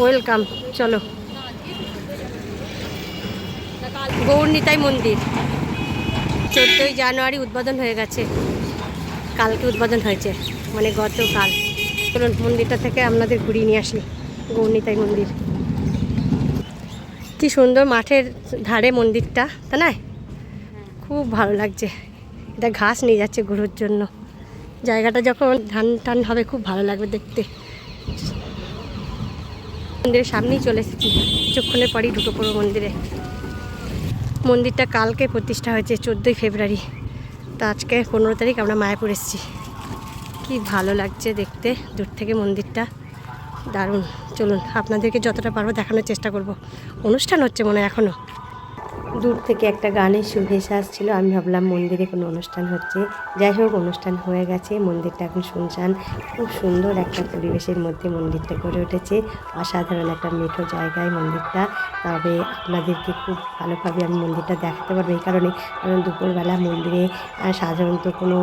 Welcome. চলো, গৌরনিতাই মন্দির 14ই জানুয়ারি উদ্বোধন হয়ে গেছে। কালকে উদ্বোধন হয়েছে, মানে গতকাল। চলুন মন্দিরটা থেকে আপনাদের ঘুরিয়ে নিয়ে আসি। গৌরনিতাই মন্দির কি সুন্দর, মাঠের ধারে মন্দিরটা, তা না? খুব ভালো লাগছে। এটা ঘাস নিয়ে যাচ্ছে গরুর জন্য। জায়গাটা যখন ধান টান হবে খুব ভালো লাগবে দেখতে। মন্দিরের সামনেই চলে এসেছি, কিছুক্ষণের পরেই ঢুকে পড়বো মন্দিরে। মন্দিরটা কালকে প্রতিষ্ঠা হয়েছে 14ই ফেব্রুয়ারি, তা আজকে 15 তারিখ আমরা মায়াপুর এসেছি। কি ভালো লাগছে দেখতে দূর থেকে মন্দিরটা, দারুণ। চলুন আপনাদেরকে যতটা পারবো দেখানোর চেষ্টা করব। অনুষ্ঠান হচ্ছে মনে হয় এখনও। দূর থেকে একটা গানের সুর ভেসে আসছিল, আমি ভাবলাম মন্দিরে কোনো অনুষ্ঠান হচ্ছে। যাই হোক, অনুষ্ঠান হয়ে গেছে। মন্দিরটা এখন শুনশান। খুব সুন্দর একটা পরিবেশের মধ্যে মন্দিরটা গড়ে উঠেছে। অসাধারণ একটা মিঠো জায়গায় মন্দিরটা। তবে আপনাদেরকে খুব ভালোভাবে আমি মন্দিরটা দেখাতে পারবো এই কারণ দুপুরবেলা মন্দিরে সাধারণত কোনো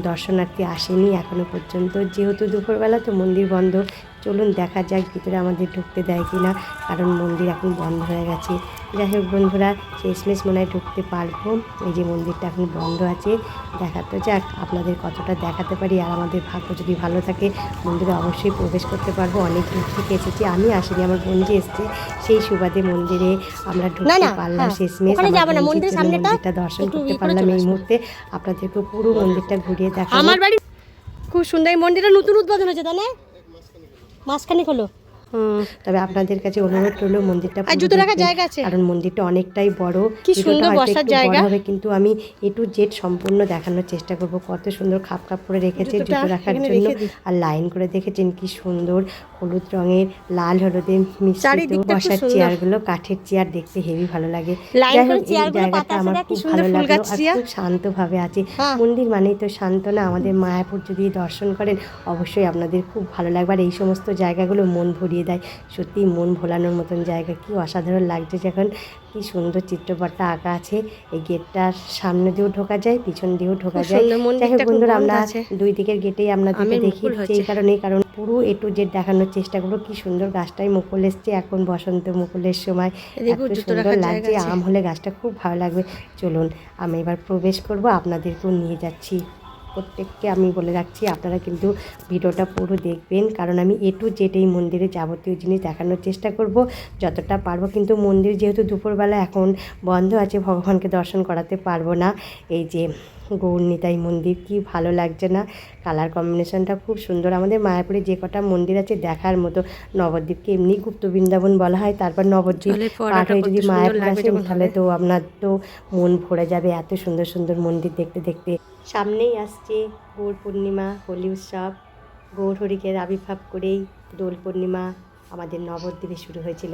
দর্শনার্থী আসেনি এখনও পর্যন্ত। যেহেতু দুপুরবেলা তো মন্দির বন্ধ। চলুন দেখা যাক ভিতরে আমাদের ঢুকতে দেয় কি না, কারণ মন্দির এখন বন্ধ হয়ে গেছে। যাই হোক বন্ধুরা, শেষমেশ মনে হয় ঢুকতে পারবো। এই যে মন্দিরটা এখন বন্ধ আছে, দেখাতে যাক আপনাদের কতটা দেখাতে পারি। আর আমাদের ভাগ্য যদি ভালো থাকে মন্দিরে অবশ্যই প্রবেশ করতে পারবো। অনেক দূর থেকে এসেছি, আমি আসিনি, আমার বন্ধু এসছে। সেই সুবাদে মন্দিরে আমরা ঢুকতে পারলাম। শেষমেশ মন্দিরটা দর্শন করতে পারলাম। এই মুহূর্তে আপনাদেরকে পুরো মন্দিরটা ঘুরিয়ে দেখাবো। আমার বাড়ি খুব সুন্দর। এই মন্দিরটা নতুন উদ্বোধন হয়েছে, তাই না? মাঝখানে হলো। তবে আপনাদের কাছে অনুরোধ রইল মন্দিরটা জুতো রাখার জায়গা আছে, কারণ মন্দিরটা অনেকটাই বড়। কি সুন্দর বসার জায়গা হবে, কিন্তু আমি A to Z সম্পূর্ণ দেখানোর চেষ্টা করব। কত সুন্দর খাপ খাপ করে রেখেছে জুতো রাখার জন্য। আর লাইন করে দেখেছেন কি সুন্দর হলুদ রঙের, লাল হলুদে মিশ্রিত বসার চেয়ারগুলো, কাঠের চেয়ার, দেখতে হেভি ভালো লাগে। যাই হোক, এই জায়গাটা আমার খুব ভালো লাগলো আর খুব শান্তভাবে আছে। মন্দির মানেই তো শান্ত না? আমাদের মায়াপুর যদি দর্শন করেন অবশ্যই আপনাদের খুব ভালো লাগবে। আর এই সমস্ত জায়গাগুলো মন ভরিয়ে দেয়, সত্যি মন ভোলানোর মতন জায়গা। কি অসাধারণ লাগছে যখন। কি সুন্দর চিত্রপটটা আঁকা আছে। এই গেটটার সামনে দিয়েও ঢোকা যায়, পিছন দিয়েও ঢোকা যায়। যাই হোক বন্ধুরা, আমরা দুই দিকের গেটেই আপনাদেরকে দেখিয়ে দিচ্ছি এই কারণে, কারণ পুরো A to Z দেখানোর চেষ্টা করবো। কি সুন্দর, গাছটায় মুকুল এসছে এখন, বসন্ত মুকুলের সময়। এত সুন্দর লাগছে। আম হলে গাছটা খুব ভালো লাগবে। চলুন আমি এবার প্রবেশ করব, আপনাদেরকেও নিয়ে যাচ্ছি। প্রত্যেককে আমি বলে রাখছি আপনারা কিন্তু ভিডিওটা পুরো দেখবেন, কারণ আমি A to Z এই মন্দিরে যাবতীয় জিনিস দেখানোর চেষ্টা করব যতটা পারবো। কিন্তু মন্দির যেহেতু দুপুরবেলা এখন বন্ধ আছে, ভগবানকে দর্শন করাতে পারবো না। এই যে গৌরনিতাই মন্দির, কি ভালো লাগছে না? কালার কম্বিনেশনটা খুব সুন্দর। আমাদের মায়াপুরে যে কটা মন্দির আছে দেখার মতো। নবদ্বীপকে এমনি গুপ্ত বৃন্দাবন বলা হয়, তারপর নবদ্বীপ পার হয়ে যদি মায়াপুর আসেন তাহলে তো আপনার তো মন ভরে যাবে এত সুন্দর সুন্দর মন্দির দেখতে দেখতে। সামনেই আসছে গৌর পূর্ণিমা, হোলি উৎসব। গৌর হরিকে আবির্ভাব করেই দোল পূর্ণিমা আমাদের নবদ্বীপে শুরু হয়েছিল।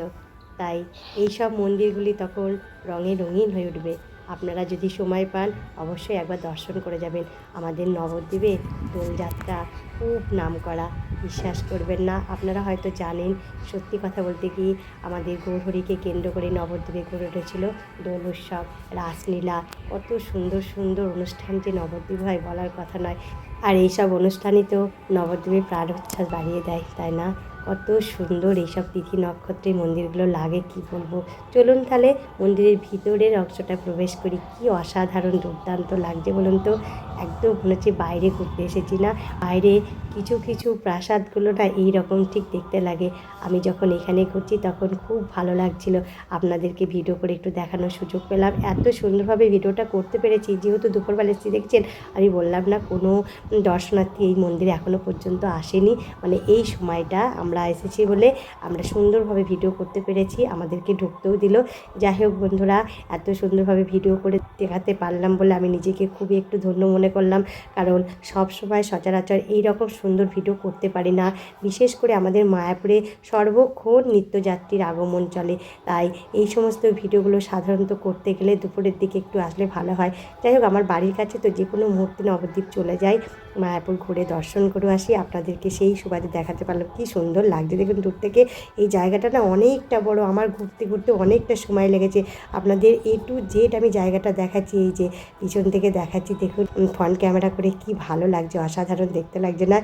তাই এই সব মন্দিরগুলি তখন রঙে রঙিন হয়ে উঠবে। আপনারা যদি সময় পান অবশ্যই একবার দর্শন করে যাবেন। আমাদের নবদ্বীপে দোলযাত্রা খুব নামকরা, বিশ্বাস করবেন না। আপনারা হয়তো জানেন, সত্যি কথা বলতে কি আমাদের গৌরহরিকে কেন্দ্র করে নবদ্বীপে গড়ে উঠেছিল দোল উৎসব, রাসলীলা। কত সুন্দর সুন্দর অনুষ্ঠান যে নবদ্বীপ হয় বলার কথা নয়। আর এইসব অনুষ্ঠানই তো নবদ্বীপে প্রাণ উচ্ছ্বাস বাড়িয়ে দেয়, তাই না? কত সুন্দর এইসব তিথি নক্ষত্রে মন্দিরগুলো লাগে, কি বলবো। চলুন তাহলে মন্দিরের ভিতরের অংশটা প্রবেশ করি। কি অসাধারণ দুর্দান্ত লাগছে বলুন তো। একদম মনে হচ্ছে বাইরে ঘুরতে এসেছি না। বাইরে কিছু কিছু প্রাসাদগুলো না এইরকম ঠিক দেখতে লাগে। আমি যখন এখানে ঘুরছি তখন খুব ভালো লাগছিল। আপনাদেরকে ভিডিও করে একটু দেখানোর সুযোগ পেলাম। এত সুন্দরভাবে ভিডিওটা করতে পেরেছি যেহেতু দুপুরবেলা এসেছি। দেখছেন, আমি বললাম না কোনো দর্শনার্থী এই মন্দিরে এখনও পর্যন্ত আসেনি। মানে এই সময়টা আমরা এসেছি বলে আমরা সুন্দরভাবে ভিডিও করতে পেরেছি, আমাদেরকে ঢুকতেও দিল। যাই হোক বন্ধুরা, এত সুন্দরভাবে ভিডিও করে দেখাতে পারলাম বলে আমি নিজেকে খুবই একটু ধন্য মনে করলাম, কারণ সব সময় সচরাচর এই রকম সুন্দর ভিডিও করতে পারি না। বিশেষ করে আমাদের মায়াপুরে সর্বক্ষণ নিত্যযাত্রীর আগমন চলে, তাই এই সমস্ত ভিডিওগুলো সাধারণত করতে গেলে দুপুরের দিকে একটু আসলে ভালো হয়। যাই হোক, আমার বাড়ির কাছে তো যে কোনো মুহূর্তে নবদ্বীপ চলে যায়। মায়াপুর ঘুরে দর্শন করে আসি। আপনাদেরকে সেই সুবাদে দেখাতে পারলাম, কি সুন্দর লাগছে দেখুন দূর থেকে। এই জায়গাটা না অনেকটা বড়, আমার ঘুরতে ঘুরতে অনেকটা সময় লেগেছে। আপনাদের A to Z আমি জায়গাটা দেখাচ্ছি, এই যে পিছন থেকে দেখাচ্ছি দেখুন ফ্রন্ট ক্যামেরা করে, কি ভালো লাগছে, অসাধারণ দেখতে লাগছে না?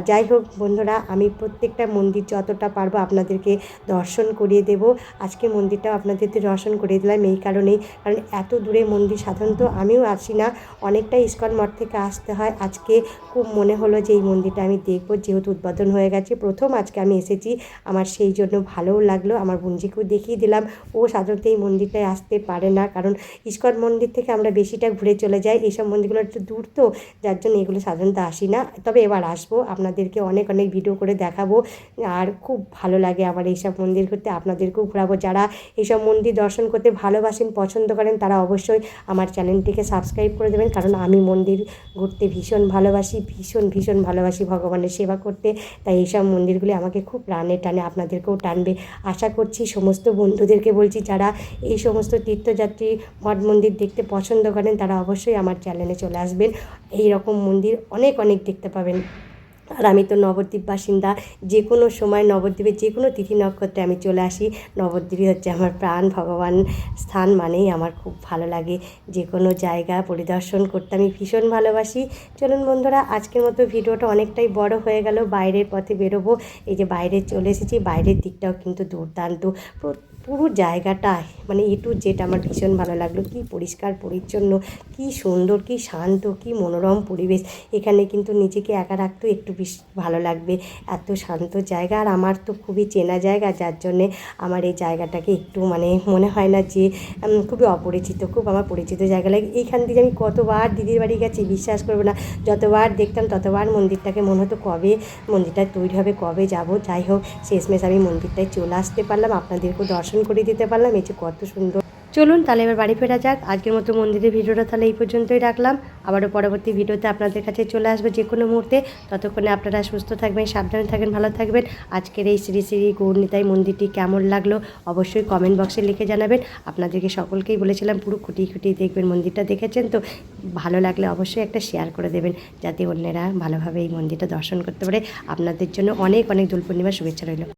যাই হোক বন্ধুরা, আমি প্রত্যেকটা মন্দির যতটা পারবো আপনাদেরকে দর্শন করিয়ে দেব। আজকে মন্দিরটাও আপনাদেরকে দর্শন করিয়ে দিলাম এই কারণেই, কারণ এত দূরে মন্দির সাধারণত আমিও আসি না, অনেকটা ইস্কন মঠ থেকে আসতে হয়। আজকে খুব মনে হলো যে এই মন্দিরটা আমি দেখব, যেহেতু উদ্বোধন হয়ে গেছে, প্রথম আজকে আমি এসেছি, আমার সেই জন্য ভালোও লাগলো। আমার বোনজিকেও দেখিয়ে দিলাম, ও সাধারণত এই মন্দিরটায় আসতে পারে না, কারণ ইস্কন মন্দির থেকে আমরা বেশিটা ঘুরে চলে যাই, এইসব মন্দিরগুলো একটু দূর তো, যার জন্য এগুলো সাধারণত আসি না। তবে এবার আসবো, আপনাদেরকে অনেক অনেক ভিডিও করে দেখাবো, আর খুব ভালো লাগে আমার এইসব মন্দির ঘুরতে, আপনাদেরকেও ঘোরাবো। যারা এইসব মন্দির দর্শন করতে ভালোবাসেন, পছন্দ করেন, তারা অবশ্যই আমার চ্যানেলটিকে সাবস্ক্রাইব করে দেবেন, কারণ আমি মন্দির ঘুরতে ভীষণ ভালোবাসি, ভীষণ ভীষণ ভালোবাসি ভগবানের সেবা করতে। তাই এইসব মন্দিরগুলি আমাকে খুব প্রাণে টানে, আপনাদেরকেও টানবে। আশা করছি সমস্ত বন্ধুদেরকে বলছি, যারা এই সমস্ত তীর্থযাত্রী মঠ মন্দির দেখতে পছন্দ করেন, তারা অবশ্যই আমার চ্যানেলে চলে আসবেন। এই রকম মন্দির অনেক অনেক দেখতে পাবেন। আর আমি তো নবদ্বীপ বাসিন্দা, যে কোনো সময় নবদ্বীপের যে কোনো তিথি নক্ষত্রে আমি চলে আসি। নবদ্বীপই হচ্ছে আমার প্রাণ, ভগবান স্থান মানেই আমার খুব ভালো লাগে। যে কোনো জায়গা পরিদর্শন করতে আমি ভীষণ ভালোবাসি। চলুন বন্ধুরা, আজকের মতো ভিডিওটা অনেকটাই বড় হয়ে গেল, বাইরের পথে বেরোবো। এই যে বাইরে চলে এসেছি, বাইরের দিকটাও কিন্তু দুর্দান্ত, পুরো জায়গাটা মানে A to Z আমার ভীষণ ভালো লাগলো। কি পরিষ্কার পরিচ্ছন্ন, কি সুন্দর, কি শান্ত, কি মনোরম পরিবেশ। এখানে কিন্তু নিজেকে একা রাখতেও একটু বেশ ভালো লাগবে, এত শান্ত জায়গা। আর আমার তো খুবই চেনা জায়গা, যার জন্যে আমার এই জায়গাটাকে একটু মানে মনে হয় না যে খুবই অপরিচিত, খুব আমার পরিচিত জায়গা লাগে। এইখান থেকে আমি কতবার দিদির বাড়ি গেছি, বিশ্বাস করবে না, যতবার দেখতাম ততবার মন্দিরটাকে মনে হতো কবে মন্দিরটা তৈরি হবে, কবে যাব। যাই হোক, শেষমেশ আমি মন্দিরটায় চলে আসতে পারলাম, আপনাদেরকেও দর্শন করে দিতে পারলাম। এই যে কত সুন্দর। চলুন তাহলে এবার বাড়ি ফেরা যাক। আজকের মতো মন্দিরের ভিডিওটা তাহলে এই পর্যন্তই রাখলাম। আবারও পরবর্তী ভিডিওতে আপনাদের কাছে চলে আসবে যে কোনো মুহূর্তে। ততক্ষণে আপনারা সুস্থ থাকবেন, সাবধানে থাকবেন, ভালো থাকবেন। আজকের এই শ্রী শ্রী গৌরনিতাই মন্দিরটি কেমন লাগলো অবশ্যই কমেন্ট বক্সে লিখে জানাবেন। আপনাদেরকে সকলকেই বলেছিলাম পুরো খুঁটিয়ে খুঁটিয়ে দেখবেন, মন্দিরটা দেখেছেন তো, ভালো লাগলে অবশ্যই একটা শেয়ার করে দেবেন, যাতে অন্যেরা ভালোভাবে এই মন্দিরটা দর্শন করতে পারে। আপনাদের জন্য অনেক অনেক দোল পূর্ণিমার শুভেচ্ছা রইল।